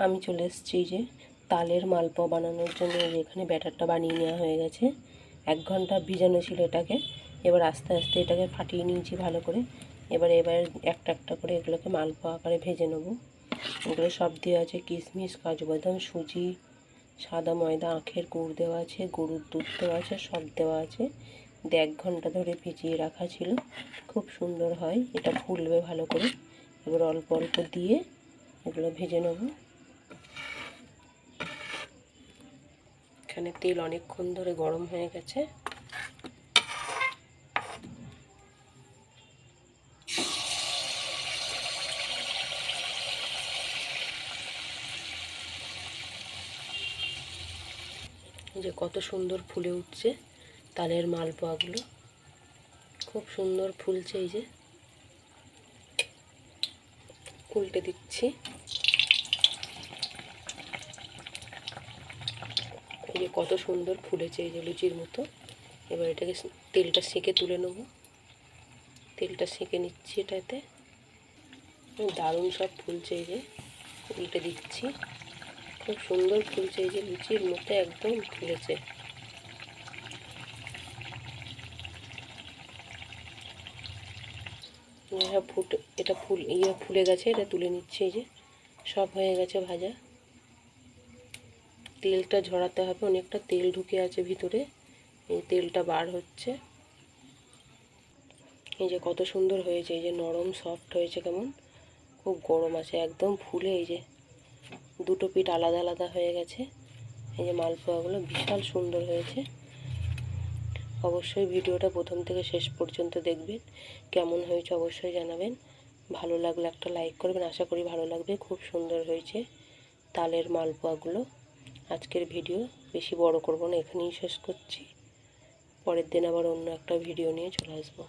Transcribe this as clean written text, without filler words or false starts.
আমি চলে এসেছি যে তালের মালপোয়া বানানোর জন্য। এখানে ব্যাটারটা বানিয়ে নেওয়া হয়ে গেছে। 1 ঘন্টা ভিজানো ছিল এটাকে। এবার আস্তে আস্তে এটাকে ফাটিয়ে নিয়েছি ভালো করে। এবার একটা একটা করে এগুলোকে মালপোয়া আকারে ভেজে নেব। এগুলো সব দেওয়া আছে কিশমিশ, কাজু বাদাম, সুজি, সাদা ময়দা, আখের গুড় দেওয়া আছে, গরুর দুধ দেওয়া আছে, সব দেওয়া আছে। 1 ঘন্টা ধরে ভিজিয়ে রাখা ছিল। খুব সুন্দর হয়, এটা ফুলবে ভালো করে। এবার অল্প অল্প দিয়ে এগুলো ভেজে নেব। এখানে তেল অনেকক্ষণ ধরে গরম হয়ে গেছে। যে কত সুন্দর ফুলে উঠছে তালের মালপোয়াগুলো, খুব সুন্দর ফুলছে। এই যে উল্টে দিচ্ছি। এই যে কত সুন্দর ফুলেছে, এই যে লুচির মতো। এবার এটাকে তেলটা সেঁকে তুলে নেব। তেলটা সেঁকে নিচ্ছি এটাতে। দারুণ সব ফুলছে। এই যে উল্টে দিচ্ছি, খুব সুন্দর ফুলছে। এই যে লুচির মতো একদম ফুলেছে। এটা ফুলে গেছে, এটা তুলে নিচ্ছে। এই যে সব হয়ে গেছে ভাজা। তেলটা ঝরাতে হবে, অনেকটা তেল ঢুকে আছে ভিতরে। এই তেলটা বার হচ্ছে। এই যে কত সুন্দর হয়েছে, এই যে নরম সফট হয়েছে, কেমন খুব গরম আছে একদম ফুলে। এই যে দুটো পিঠ আলাদা আলাদা হয়ে গেছে। এই যে মালপোয়াগুলো বিশাল সুন্দর হয়েছে। অবশ্যই ভিডিওটা প্রথম থেকে শেষ পর্যন্ত দেখবেন। কেমন হয়েছে অবশ্যই জানাবেন। ভালো লাগলে একটা লাইক করবেন, আশা করি ভালো লাগবে। খুব সুন্দর হয়েছে তালের মালপোয়াগুলো। আজকের ভিডিও বেশি বড় করব না, এখানেই শেষ করছি। পরের দিন আবার অন্য একটা ভিডিও নিয়ে চলে আসবো।